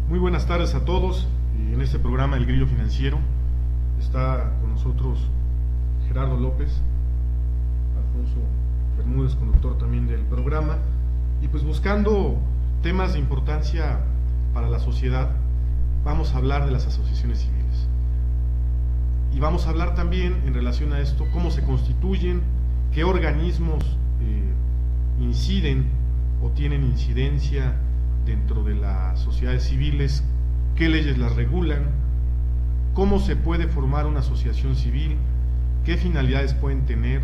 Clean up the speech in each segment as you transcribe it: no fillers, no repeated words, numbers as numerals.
Muy buenas tardes a todos. En este programa El Grillo Financiero está con nosotros Gerardo López, Alfonso Bermúdez, conductor también del programa, y pues buscando temas de importancia para la sociedad, vamos a hablar de las asociaciones civiles. Y vamos a hablar también en relación a esto, cómo se constituyen, qué organismos inciden o tienen incidencia dentro de las sociedades civiles, qué leyes las regulan, cómo se puede formar una asociación civil, qué finalidades pueden tener,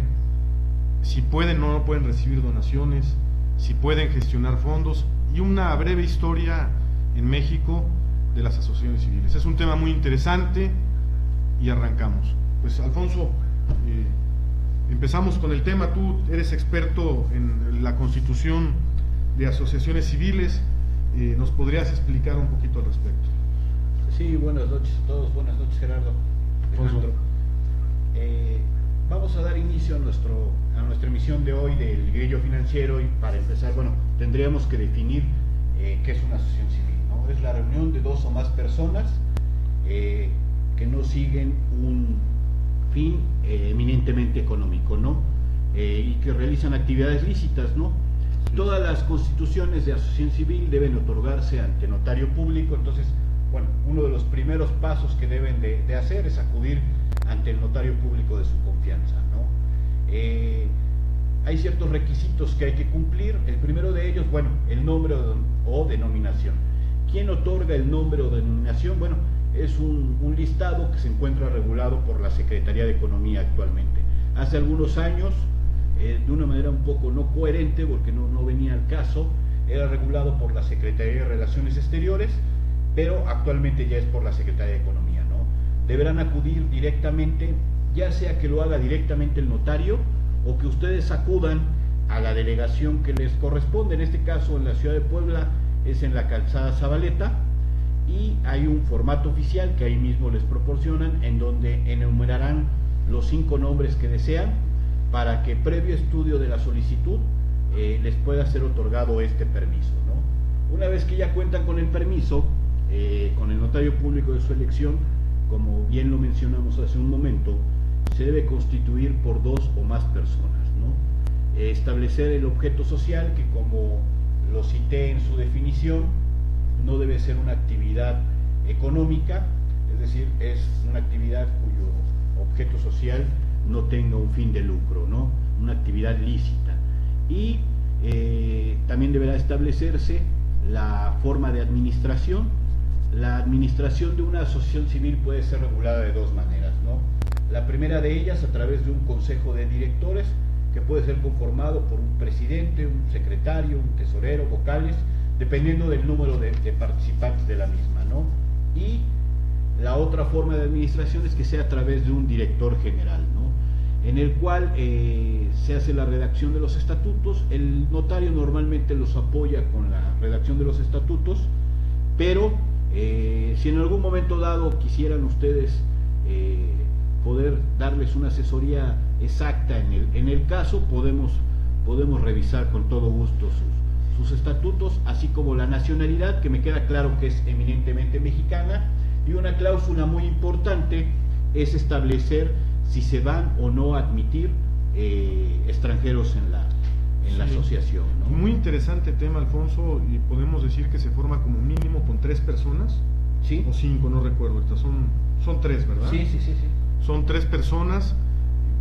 si pueden o no pueden recibir donaciones, si pueden gestionar fondos, y una breve historia en México de las asociaciones civiles. Es un tema muy interesante y arrancamos. Pues Alfonso, empezamos con el tema. Tú eres experto en la constitución de asociaciones civiles. ¿Nos podrías explicar un poquito al respecto? Sí, buenas noches a todos, buenas noches Gerardo, Alejandro. Vamos a dar inicio a nuestra emisión de hoy del Grillo Financiero, y para empezar, tendríamos que definir qué es una asociación civil, ¿no? Es la reunión de dos o más personas que no siguen un fin eminentemente económico, ¿no? Y que realizan actividades lícitas, ¿no? Todas las constituciones de asociación civil deben otorgarse ante notario público. Entonces, uno de los primeros pasos que deben de hacer es acudir ante el notario público de su confianza, ¿no? Hay ciertos requisitos que hay que cumplir. El primero de ellos, el nombre o denominación. ¿Quién otorga el nombre o denominación? Es un listado que se encuentra regulado por la Secretaría de Economía actualmente. Hace algunos años, de una manera un poco no coherente, porque no venía al caso, era regulado por la Secretaría de Relaciones Exteriores, pero actualmente ya es por la Secretaría de Economía, ¿no? Deberán acudir directamente, ya sea que lo haga directamente el notario o que ustedes acudan a la delegación que les corresponde. En este caso, en la ciudad de Puebla, es en la calzada Zabaleta, y hay un formato oficial que ahí mismo les proporcionan, en donde enumerarán los 5 nombres que desean, para que previo estudio de la solicitud les pueda ser otorgado este permiso, ¿no? Una vez que ya cuentan con el permiso, con el notario público de su elección, como bien lo mencionamos hace un momento, se debe constituir por 2 o más personas, ¿no? Establecer el objeto social, que como lo cité en su definición, no debe ser una actividad económica, es decir, es una actividad cuyo objeto social no tenga un fin de lucro, ¿no? Una actividad lícita. Y también deberá establecerse la forma de administración. La administración de una asociación civil puede ser regulada de 2 maneras, ¿no? La primera de ellas a través de un consejo de directores, que puede ser conformado por un presidente, un secretario, un tesorero, vocales, dependiendo del número de participantes de la misma, ¿no? Y la otra forma de administración es que sea a través de un director general, ¿no? En el cual se hace la redacción de los estatutos. El notario normalmente los apoya con la redacción de los estatutos, pero si en algún momento dado quisieran ustedes poder darles una asesoría exacta en el caso, podemos revisar con todo gusto sus estatutos, así como la nacionalidad, que me queda claro que es eminentemente mexicana. Y una cláusula muy importante es establecer si se van o no a admitir extranjeros en la asociación, ¿no? Muy interesante tema, Alfonso, y podemos decir que se forma como mínimo con 3 personas, ¿sí? O 5, no recuerdo, son 3, ¿verdad? Sí. Son 3 personas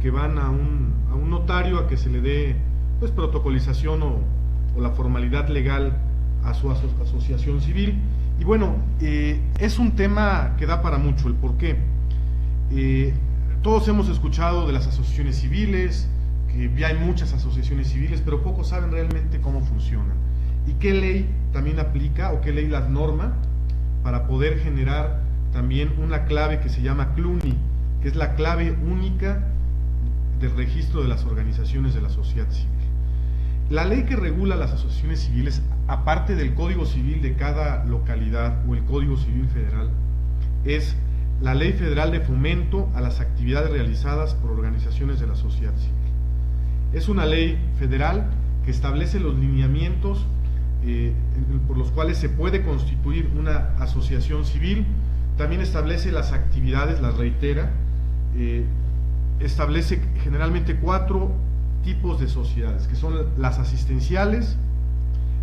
que van a un notario a que se le dé pues protocolización o la formalidad legal a su asociación civil. Y es un tema que da para mucho. El por qué. Todos hemos escuchado de las asociaciones civiles, que ya hay muchas asociaciones civiles, pero pocos saben realmente cómo funcionan y qué ley también aplica o qué ley las norma para poder generar también una clave que se llama CLUNY, que es la clave única del registro de las organizaciones de la sociedad civil. La ley que regula las asociaciones civiles, aparte del Código Civil de cada localidad o el Código Civil Federal, es la Ley Federal de Fomento a las Actividades Realizadas por Organizaciones de la Sociedad Civil. Es una ley federal que establece los lineamientos por los cuales se puede constituir una asociación civil. También establece las actividades, las reitera, establece generalmente 4 tipos de sociedades, que son las asistenciales,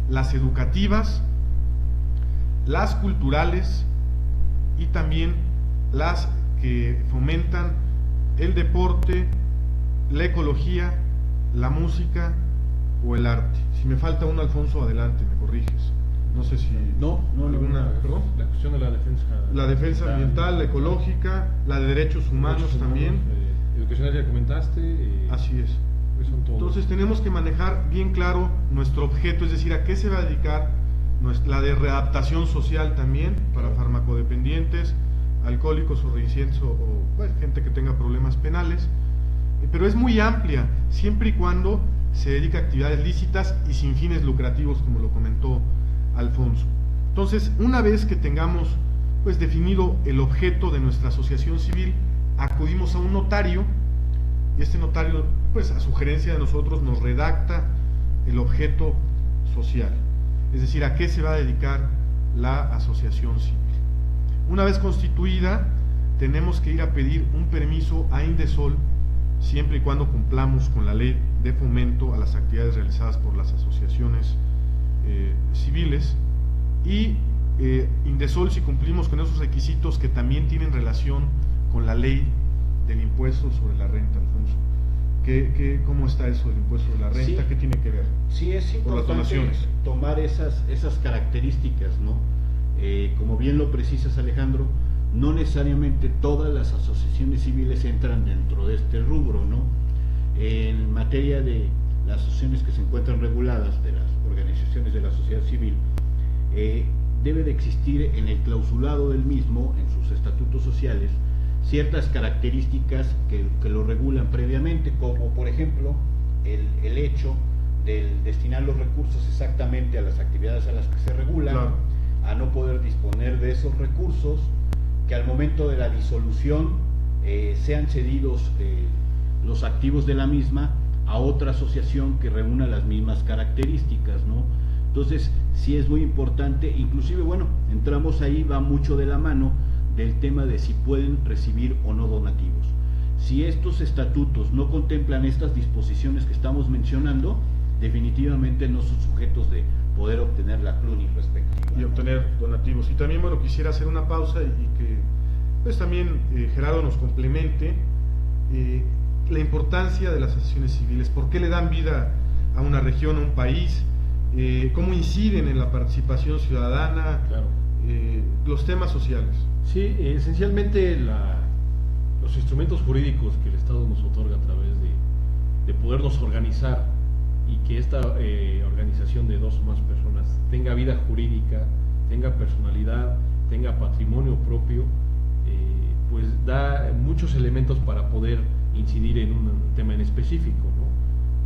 las educativas, las culturales y también las que fomentan el deporte, la ecología, la música o el arte. Si me falta uno, Alfonso, adelante, me corriges. No sé si... No, ¿Perdón? La cuestión de la defensa. La defensa ambiental, la ecológica, la de derechos humanos también. Educacional ya comentaste. Así es. Son todos. Entonces tenemos que manejar bien claro nuestro objeto, es decir, a qué se va a dedicar la de readaptación social también para farmacodependientes, alcohólicos o reincidentes o pues, gente que tenga problemas penales, pero es muy amplia, siempre y cuando se dedica a actividades lícitas y sin fines lucrativos, como lo comentó Alfonso. Entonces, una vez que tengamos pues definido el objeto de nuestra asociación civil, acudimos a un notario y este notario, pues a sugerencia de nosotros, nos redacta el objeto social, es decir, a qué se va a dedicar la asociación civil. Una vez constituida, tenemos que ir a pedir un permiso a Indesol, siempre y cuando cumplamos con la ley de fomento a las actividades realizadas por las asociaciones civiles, y Indesol, si cumplimos con esos requisitos que también tienen relación con la ley del impuesto sobre la renta, Alfonso. ¿Cómo está eso del impuesto sobre la renta? Sí, ¿qué tiene que ver? Sí, es por las importante donaciones? Tomar esas características, ¿no? Como bien lo precisas, Alejandro, no necesariamente todas las asociaciones civiles entran dentro de este rubro, ¿no? En materia de las asociaciones que se encuentran reguladas, de las organizaciones de la sociedad civil, debe de existir en el clausulado del mismo, en sus estatutos sociales, ciertas características que lo regulan previamente, como por ejemplo el hecho de destinar los recursos exactamente a las actividades a las que se regulan, claro, a no poder disponer de esos recursos, que al momento de la disolución sean cedidos los activos de la misma a otra asociación que reúna las mismas características, ¿no? Entonces sí es muy importante, inclusive bueno, entramos ahí, va mucho de la mano del tema de si pueden recibir o no donativos. Si estos estatutos no contemplan estas disposiciones que estamos mencionando, definitivamente no son sujetos de poder obtener la CLUNI respectiva, y obtener donativos. Y también, bueno, quisiera hacer una pausa y que pues también Gerardo nos complemente la importancia de las asociaciones civiles, por qué le dan vida a una región, a un país, cómo inciden en la participación ciudadana, Claro. Los temas sociales. Sí, esencialmente los instrumentos jurídicos que el Estado nos otorga a través de podernos organizar y que esta organización de 2 o más personas tenga vida jurídica, tenga personalidad, tenga patrimonio propio, pues da muchos elementos para poder incidir en un tema en específico, ¿no?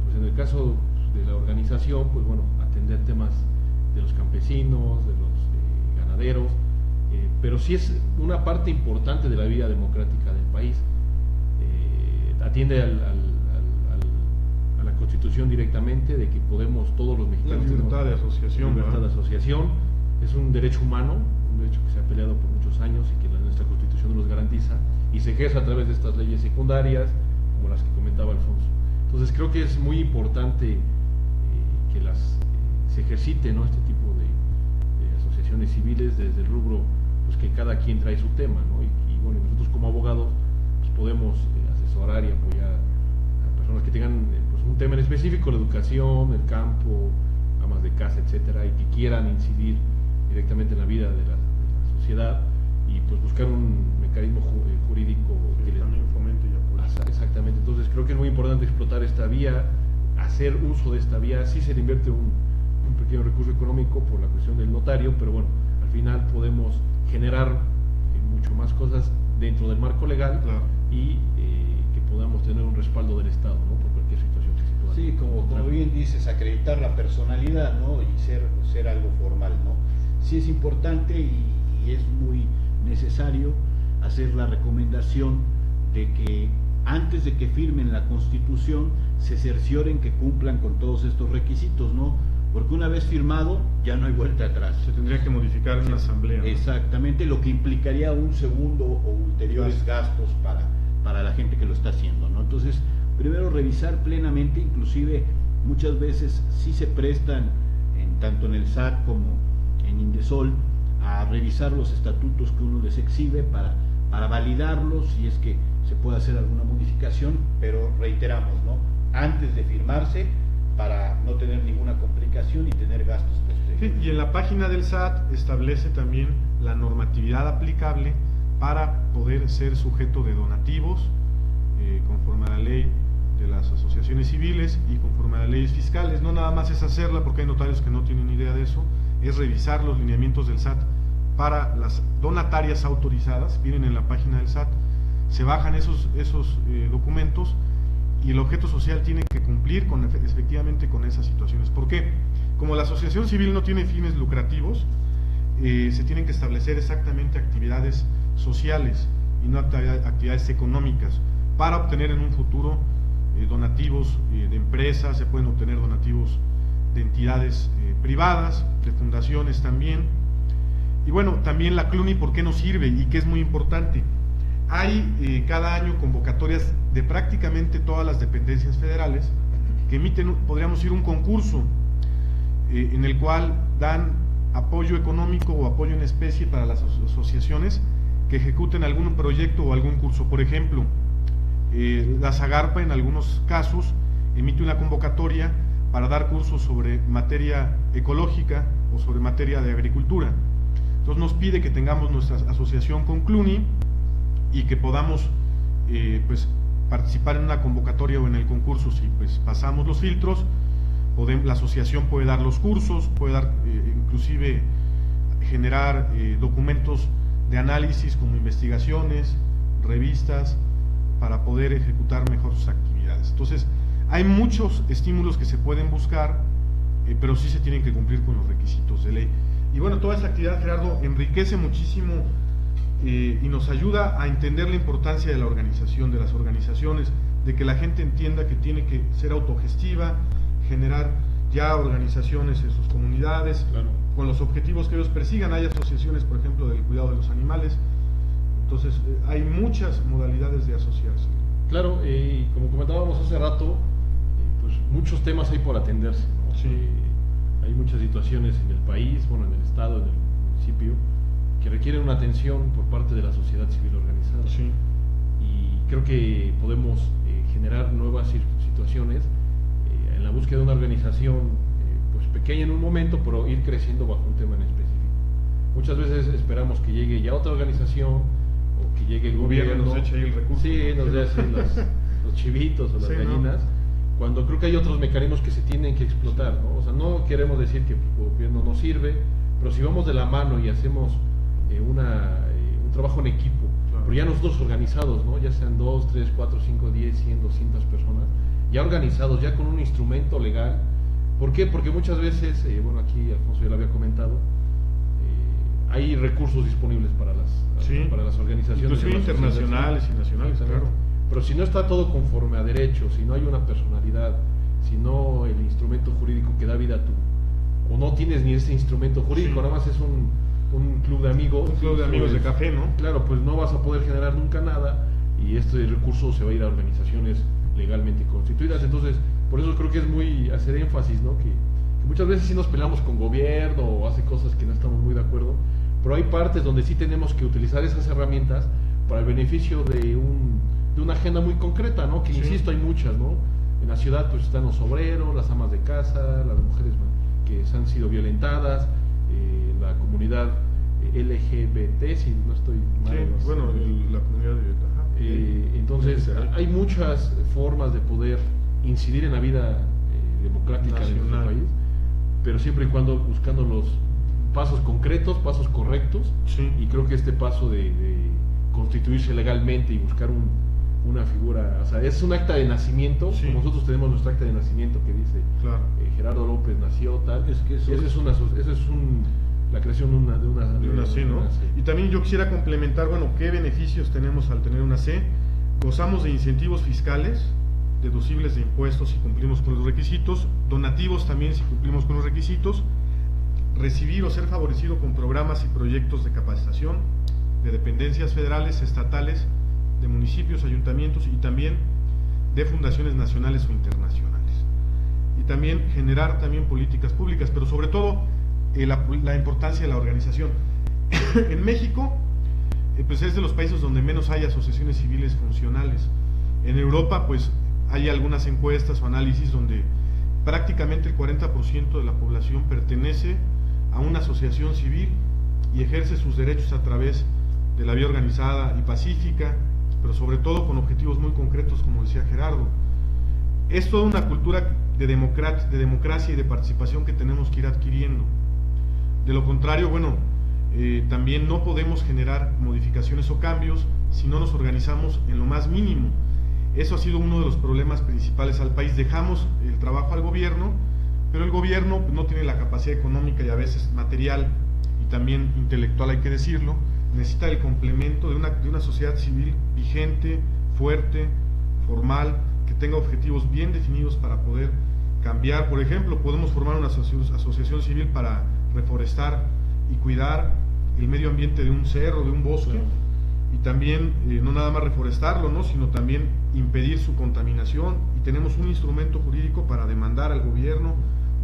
Pues en el caso de la organización, pues bueno, atender temas de los campesinos, de los ganaderos, pero sí es una parte importante de la vida democrática del país. Atiende a la Constitución directamente, de que podemos todos los mexicanos... La libertad de asociación. Libertad de ¿verdad? asociación es un derecho humano, un derecho que se ha peleado por muchos años y que nuestra Constitución nos garantiza, y se ejerce a través de estas leyes secundarias, como las que comentaba Alfonso. Entonces creo que es muy importante que se ejercite, ¿no?, este tipo de asociaciones civiles desde el rubro, pues que cada quien trae su tema, ¿no? Y bueno, nosotros como abogados pues podemos asesorar y apoyar a personas que tengan pues un tema en específico, la educación, el campo, amas de casa, etcétera, y que quieran incidir directamente en la vida de la sociedad, y pues buscar un mecanismo jurídico Que también fomente y apoye. Exactamente. Entonces creo que es muy importante explotar esta vía, hacer uso de esta vía. Sí se le invierte un pequeño recurso económico por la cuestión del notario, pero bueno, al final podemos generar mucho más cosas dentro del marco legal, Claro. y que podamos tener un respaldo del Estado, ¿no?, por cualquier situación que se pueda Sí, como bien dices, acreditar la personalidad, ¿no?, y ser algo formal, ¿no? Sí es importante y es muy necesario hacer la recomendación de que antes de que firmen la Constitución se cercioren que cumplan con todos estos requisitos, ¿no? porque una vez firmado ya no hay vuelta atrás. Se tendría que modificar en una asamblea, ¿no? Exactamente, lo que implicaría un segundo o ulteriores gastos para la gente que lo está haciendo, ¿no? Entonces, primero revisar plenamente, inclusive muchas veces sí se prestan, tanto en el SAT como en Indesol, a revisar los estatutos que uno les exhibe para validarlos si es que se puede hacer alguna modificación, pero reiteramos, ¿no? Antes de firmarse, para no tener ninguna complicación y tener gastos posteriores. Sí, y en la página del SAT establece también la normatividad aplicable para poder ser sujeto de donativos, conforme a la ley de las asociaciones civiles y conforme a las leyes fiscales. No nada más es hacerla, porque hay notarios que no tienen idea de eso, es revisar los lineamientos del SAT para las donatarias autorizadas. Vienen en la página del SAT, se bajan esos documentos, y el objeto social tiene que cumplir efectivamente con esas situaciones. ¿Por qué? Como la asociación civil no tiene fines lucrativos, se tienen que establecer exactamente actividades sociales y no actividades económicas para obtener en un futuro donativos de empresas. Se pueden obtener donativos de entidades privadas, de fundaciones también. Y bueno, también la CLUNY, ¿por qué nos sirve? Y que es muy importante. Hay cada año convocatorias de prácticamente todas las dependencias federales que emiten, podríamos decir, un concurso en el cual dan apoyo económico o apoyo en especie para las asociaciones que ejecuten algún proyecto o algún curso. Por ejemplo, la Zagarpa en algunos casos emite una convocatoria para dar cursos sobre materia ecológica o sobre materia de agricultura. Entonces nos pide que tengamos nuestra asociación con CLUNY y que podamos pues participar en una convocatoria o en el concurso. Si pues pasamos los filtros, la asociación puede dar los cursos, puede dar inclusive generar documentos de análisis como investigaciones, revistas, para poder ejecutar mejor sus actividades. Entonces hay muchos estímulos que se pueden buscar, pero sí se tienen que cumplir con los requisitos de ley. Y bueno, toda esta actividad, Gerardo, enriquece muchísimo y nos ayuda a entender la importancia de la organización, de las organizaciones, de que la gente entienda que tiene que ser autogestiva, generar ya organizaciones en sus comunidades, claro, con los objetivos que ellos persigan. Hay asociaciones, por ejemplo, del cuidado de los animales. Entonces hay muchas modalidades de asociarse. Claro, y como comentábamos hace rato, pues muchos temas hay por atenderse, ¿no? Sí. Hay muchas situaciones en el país, bueno, en el estado, en el municipio, que requieren una atención por parte de la sociedad civil organizada. Sí. Y creo que podemos generar nuevas situaciones en la búsqueda de una organización pues pequeña en un momento, pero ir creciendo bajo un tema en específico. Muchas veces esperamos que llegue ya otra organización o que llegue el gobierno, nos eche ahí el recurso. Sí, nos dé así los chivitos o las gallinas, ¿no? Cuando creo que hay otros mecanismos que se tienen que explotar, ¿no? O sea, no queremos decir que el gobierno no sirve, pero si vamos de la mano y hacemos un trabajo en equipo, claro, pero ya nosotros organizados, ¿no? Ya sean 2, 3, 4, 5, 10, 100, 200 personas, ya organizados, ya con un instrumento legal. ¿Por qué? Porque muchas veces, bueno, aquí Alfonso ya lo había comentado, hay recursos disponibles para las organizaciones, inclusive internacionales y nacionales, claro. Pero si no está todo conforme a derecho, si no hay una personalidad, si no el instrumento jurídico que da vida a tu, o no tienes ni ese instrumento jurídico, sí, nada más es un club de amigos. Un club de amigos de café, ¿no? Claro, pues no vas a poder generar nunca nada y este recurso se va a ir a organizaciones legalmente constituidas. Entonces, por eso creo que es muy hacer énfasis, ¿no? Que muchas veces sí nos peleamos con gobierno o hace cosas que no estamos muy de acuerdo, pero hay partes donde sí tenemos que utilizar esas herramientas para el beneficio de una agenda muy concreta, ¿no? Que, sí, insisto, hay muchas, ¿no? En la ciudad pues están los obreros, las amas de casa, las mujeres que se han sido violentadas, la comunidad LGBT, si no estoy mal. Sí, bueno, la comunidad de... entonces, hay muchas formas de poder incidir en la vida democrática de nuestro país, pero siempre y cuando buscando los pasos concretos, pasos correctos, sí, y creo que este paso de constituirse legalmente y buscar una figura, o sea, es un acta de nacimiento, sí, como nosotros tenemos nuestro acta de nacimiento que dice, claro, Gerardo López nació tal, es que eso es la creación de una C, ¿no? Y también yo quisiera complementar, bueno, qué beneficios tenemos al tener una C. Gozamos de incentivos fiscales deducibles de impuestos si cumplimos con los requisitos, donativos también si cumplimos con los requisitos, recibir o ser favorecido con programas y proyectos de capacitación de dependencias federales, estatales, de municipios, ayuntamientos y también de fundaciones nacionales o internacionales. Y también generar también políticas públicas, pero sobre todo la importancia de la organización. En México, pues es de los países donde menos hay asociaciones civiles funcionales. En Europa, pues hay algunas encuestas o análisis donde prácticamente el 40% de la población pertenece a una asociación civil y ejerce sus derechos a través de la vía organizada y pacífica, pero sobre todo con objetivos muy concretos, como decía Gerardo. Es toda una cultura de democracia y de participación que tenemos que ir adquiriendo. De lo contrario, bueno, también no podemos generar modificaciones o cambios si no nos organizamos en lo más mínimo. Eso ha sido uno de los problemas principales al país. Dejamos el trabajo al gobierno, pero el gobierno no tiene la capacidad económica y a veces material y también intelectual, hay que decirlo. Necesita el complemento de una sociedad civil vigente, fuerte, formal, que tenga objetivos bien definidos para poder cambiar. Por ejemplo, podemos formar una asociación civil para reforestar y cuidar el medio ambiente de un cerro, de un bosque, claro. Y también no nada más reforestarlo, ¿no?, sino también impedir su contaminación, y tenemos un instrumento jurídico para demandar al gobierno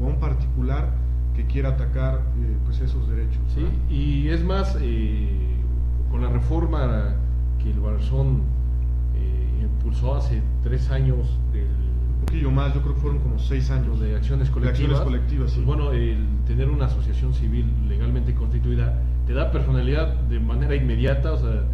o a un particular que quiera atacar pues esos derechos. Sí, y es más, con la reforma que el Barzón impulsó hace 3 años un poquillo más, yo creo que fueron como 6 años de acciones colectivas, sí. Pues bueno, el tener una asociación civil legalmente constituida te da personalidad de manera inmediata, o sea,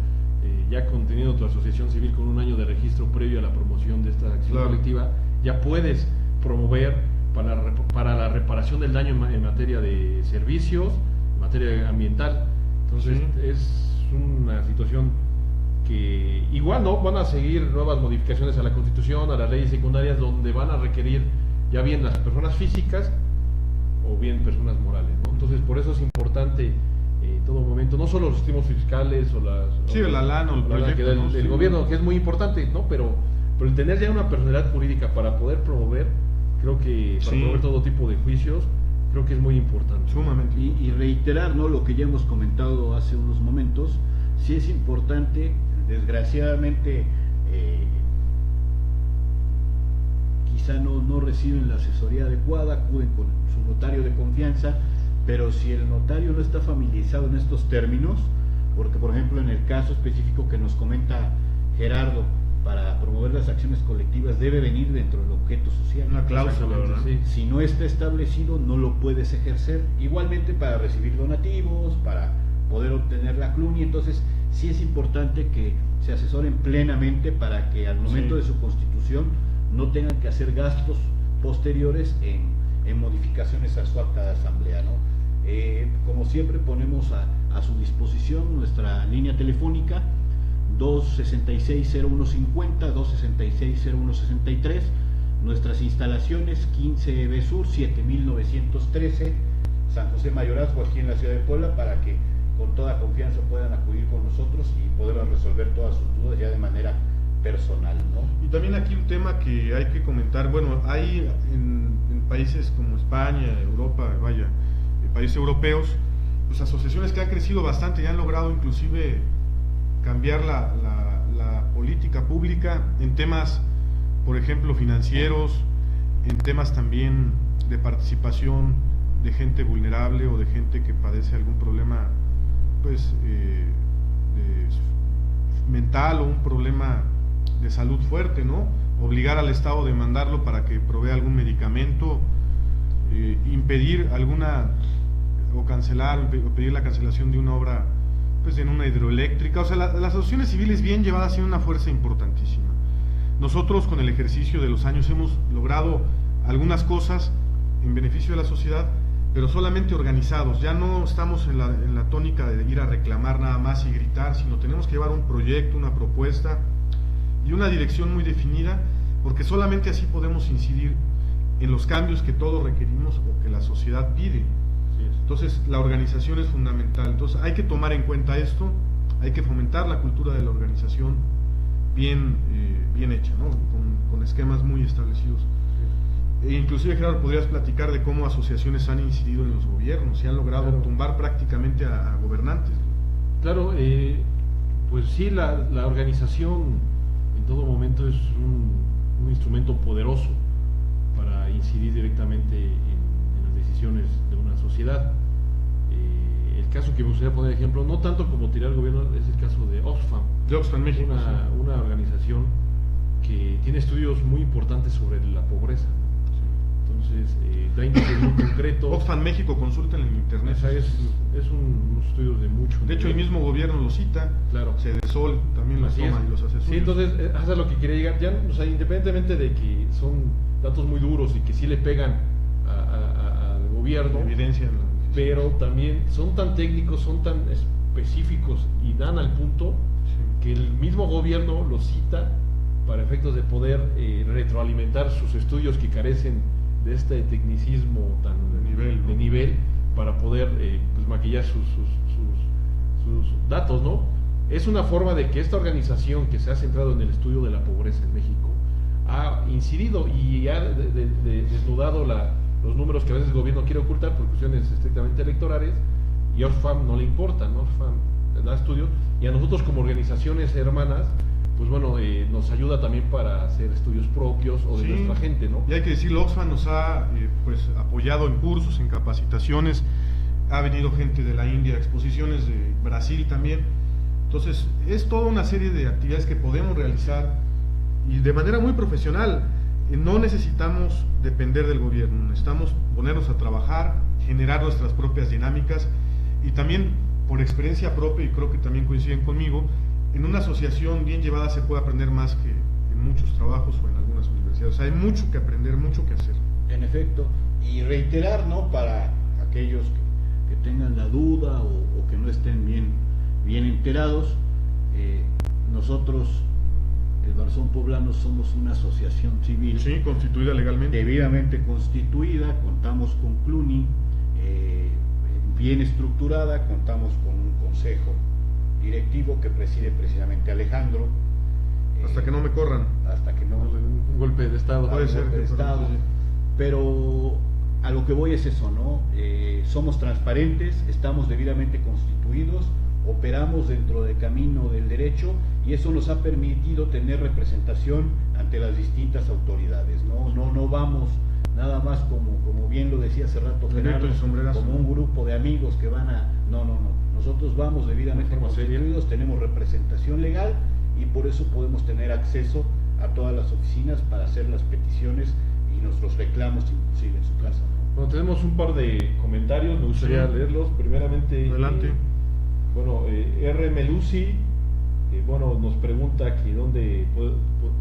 ya teniendo tu asociación civil con 1 año de registro previo a la promoción de esta acción colectiva, ya puedes promover para la reparación del daño en materia de servicios, en materia ambiental. Entonces es una situación que igual no van a seguir nuevas modificaciones a la Constitución, a las leyes secundarias, donde van a requerir ya bien las personas físicas o bien personas morales, ¿no? Entonces por eso es importante en todo momento, no solo los estímulos fiscales o la lana o el proyecto del gobierno, que es muy importante, ¿no? Pero el tener ya una personalidad jurídica para poder promover, creo que para promover todo tipo de juicios, creo que es muy importante. Sumamente. Y reiterar, ¿no?, lo que ya hemos comentado hace unos momentos. Sí es importante, desgraciadamente quizá no reciben la asesoría adecuada, acuden con su notario de confianza, pero si el notario no está familiarizado en estos términos, porque por ejemplo en el caso específico que nos comenta Gerardo, para promover las acciones colectivas debe venir dentro del objeto social. Una cláusula, ¿verdad? Sí. Si no está establecido, no lo puedes ejercer. Igualmente para recibir donativos, para poder obtener la CLUNY. Entonces sí es importante que se asesoren plenamente para que al momento de su constitución no tengan que hacer gastos posteriores en modificaciones a su acta de asamblea, ¿no? Como siempre ponemos a su disposición nuestra línea telefónica 266-0150, 266-0163, nuestras instalaciones 15B Sur 7913, San José Mayorazgo, aquí en la ciudad de Puebla, para que con toda confianza puedan acudir con nosotros y poder resolver todas sus dudas ya de manera personal, ¿no? Y también aquí un tema que hay que comentar, bueno, hay en países como España, Europa, países europeos, pues asociaciones que han crecido bastante y han logrado inclusive cambiar la política pública en temas, por ejemplo, financieros, en temas también de participación de gente vulnerable o de gente que padece algún problema pues mental o un problema de salud fuerte, ¿no? Obligar al Estado a demandarlo para que provea algún medicamento, impedir alguna o cancelar o pedir la cancelación de una obra pues en una hidroeléctrica. O sea, las asociaciones civiles bien llevadas tienen una fuerza importantísima. Nosotros con el ejercicio de los años hemos logrado algunas cosas en beneficio de la sociedad, pero solamente organizados. Ya no estamos en la tónica de ir a reclamar nada más y gritar, sino tenemos que llevar un proyecto, una propuesta y una dirección muy definida, porque solamente así podemos incidir en los cambios que todos requerimos o que la sociedad pide. Entonces la organización es fundamental. Entonces hay que tomar en cuenta esto, hay que fomentar la cultura de la organización bien hecha, ¿no? Con esquemas muy establecidos. E inclusive, Gerardo, podrías platicar de cómo asociaciones han incidido en los gobiernos y han logrado tumbar prácticamente a gobernantes. Claro, pues sí, la organización en todo momento es un instrumento poderoso para incidir directamente en las decisiones de una sociedad. El caso que me gustaría poner de ejemplo, no tanto como tirar el gobierno, es el caso de Oxfam. De Oxfam México. Una organización que tiene estudios muy importantes sobre la pobreza. Entonces, da índices muy concretos. Oxfam México, consultan en internet. Es unos estudios de mucho. De hecho, el mismo gobierno lo cita. Claro. Cedesol también los toma y los hace suyos. Sí, entonces, hasta lo que quería llegar, ya, o sea, independientemente de que son datos muy duros y que sí le pegan al gobierno, evidencia, pero también son tan técnicos, son tan específicos y dan al punto que el mismo gobierno los cita para efectos de poder retroalimentar sus estudios que carecen de este tecnicismo tan de nivel para poder pues maquillar sus datos, ¿no? Es una forma de que esta organización que se ha centrado en el estudio de la pobreza en México ha incidido y ha desnudado los números que a veces el gobierno quiere ocultar por cuestiones estrictamente electorales, y Oxfam no le importa, ¿no? Oxfam da estudios, y a nosotros como organizaciones hermanas, pues bueno, nos ayuda también para hacer estudios propios o de nuestra gente, ¿no? Y hay que decirlo, Oxfam nos ha pues apoyado en cursos, en capacitaciones, ha venido gente de la India, exposiciones de Brasil también. Entonces, es toda una serie de actividades que podemos realizar y de manera muy profesional. No necesitamos depender del gobierno, necesitamos ponernos a trabajar, generar nuestras propias dinámicas, y también por experiencia propia, y creo que también coinciden conmigo, en una asociación bien llevada se puede aprender más que en muchos trabajos o en algunas universidades. O sea, hay mucho que aprender, mucho que hacer. En efecto, y reiterar, ¿no?, para aquellos que tengan la duda o que no estén bien enterados, nosotros, el Barzón Poblano, somos una asociación civil. Sí, constituida legalmente. Debidamente constituida, contamos con CLUNY, bien estructurada, contamos con un consejo directivo que preside precisamente Alejandro. Hasta que no me corran. Hasta que no. Un golpe de Estado. Puede ser. De Estado. Pero a lo que voy es eso, ¿no? Somos transparentes, estamos debidamente constituidos, operamos dentro del camino del derecho, y eso nos ha permitido tener representación ante las distintas autoridades, no vamos nada más como bien lo decía hace rato Gerardo, como un grupo de amigos que van a... No, nosotros vamos debidamente constituidos, tenemos representación legal, y por eso podemos tener acceso a todas las oficinas para hacer las peticiones y nuestros reclamos inclusive en su casa, ¿no? Bueno, tenemos un par de comentarios, me gustaría leerlos. Primeramente, adelante. R. Melusi, bueno, nos pregunta que dónde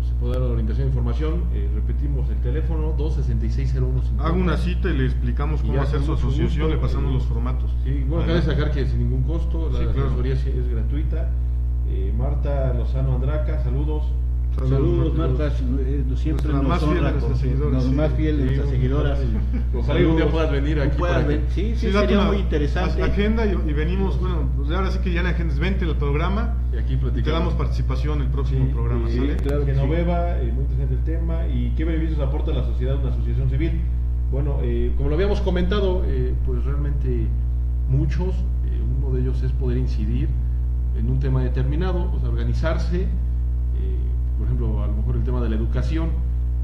se puede dar la orientación de información. Repetimos el teléfono, 266-0150. Haga una cita y le explicamos cómo hacer su asociación, le pasamos los formatos. Sí, bueno, cabe destacar que sin ningún costo, la asesoría es gratuita. Marta Lozano Andraca, saludos. Saludos, Marta, siempre nos honra con más fiel de nuestras seguidoras. Ojalá algún día puedas venir aquí. Sí, sería muy interesante. Agenda y venimos, bueno, pues ahora sí que ya en agendas, vente al programa y aquí platicamos. Te damos participación en el próximo programa, ¿sale? Claro que Genoveva, muy interesante el tema. ¿Y qué beneficios aporta a la sociedad una asociación civil? Bueno, como lo habíamos comentado, pues realmente muchos, uno de ellos es poder incidir en un tema determinado, o sea, organizarse. Por ejemplo, a lo mejor el tema de la educación,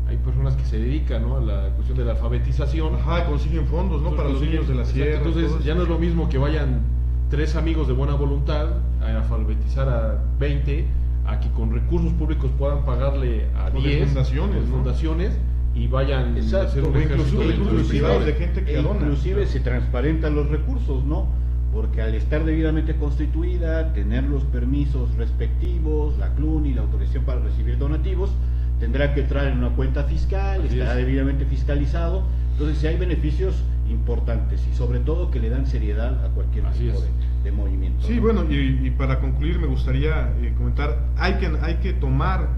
hay personas que se dedican, ¿no?, a la cuestión de la alfabetización. Consiguen fondos, ¿no?, para los niños de la sierra. Entonces ya no es lo mismo que vayan 3 amigos de buena voluntad a alfabetizar a 20, a que con recursos públicos puedan pagarle a 10 fundaciones y vayan a hacer un ejército de gente que dona. Inclusive se transparentan los recursos, ¿no? Porque al estar debidamente constituida, tener los permisos respectivos, la CLUNY, la autorización para recibir donativos, tendrá que entrar en una cuenta fiscal, estará debidamente fiscalizado. Entonces, sí hay beneficios importantes y sobre todo que le dan seriedad a cualquier tipo de movimiento. Sí, ¿no? Bueno, y para concluir me gustaría comentar, hay que tomar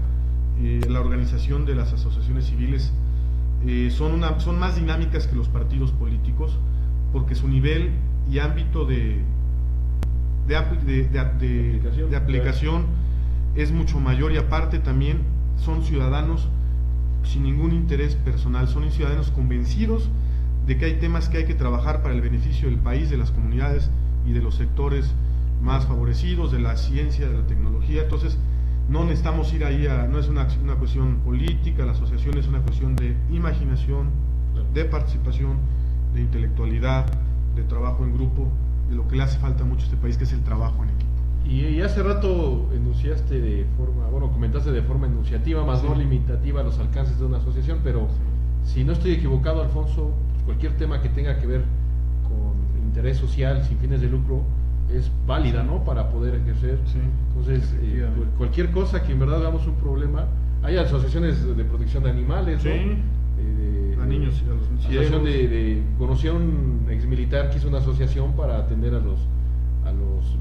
la organización de las asociaciones civiles, son más dinámicas que los partidos políticos, porque su nivel y ámbito de aplicación es mucho mayor, y aparte también son ciudadanos sin ningún interés personal, son ciudadanos convencidos de que hay temas que hay que trabajar para el beneficio del país, de las comunidades y de los sectores más favorecidos, de la ciencia, de la tecnología. Entonces no necesitamos ir ahí no es una cuestión política, la asociación es una cuestión de imaginación, de participación, de intelectualidad, de trabajo en grupo, de lo que le hace falta mucho a este país, que es el trabajo en equipo. Y hace rato comentaste de forma enunciativa, más no limitativa, los alcances de una asociación, pero si no estoy equivocado, Alfonso, pues cualquier tema que tenga que ver con interés social sin fines de lucro es válida, ¿no?, para poder ejercer. Entonces, cualquier cosa que en verdad veamos un problema, hay asociaciones de protección de animales, ¿no? A niños y a los ciegos. Conocí a un exmilitar que hizo una asociación para atender a los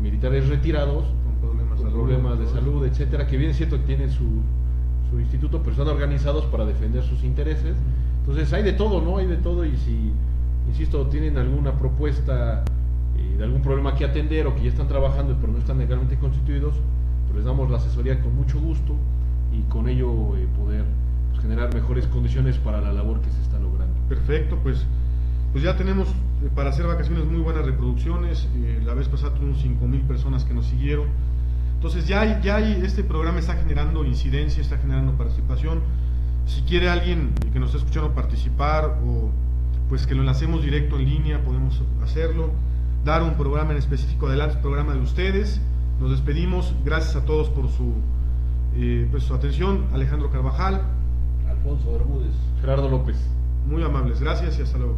militares retirados con problemas de salud, etcétera, que bien cierto que tienen su instituto, pero están organizados para defender sus intereses. Entonces hay de todo, ¿no? Hay de todo, y si, insisto, tienen alguna propuesta de algún problema que atender, o que ya están trabajando pero no están legalmente constituidos, pues les damos la asesoría con mucho gusto, y con ello poder generar mejores condiciones para la labor que se está logrando. Perfecto, pues ya tenemos para hacer vacaciones muy buenas reproducciones. La vez pasada tuvimos 5,000 personas que nos siguieron. Entonces este programa está generando incidencia, está generando participación. Si quiere alguien que nos está escuchando participar, o pues que lo enlacemos directo en línea, podemos hacerlo. Dar un programa en específico, adelante, programa de ustedes. Nos despedimos, gracias a todos por su atención. Alejandro Carvajal, Alfonso Bermúdez, Gerardo López. Muy amables, gracias y hasta luego.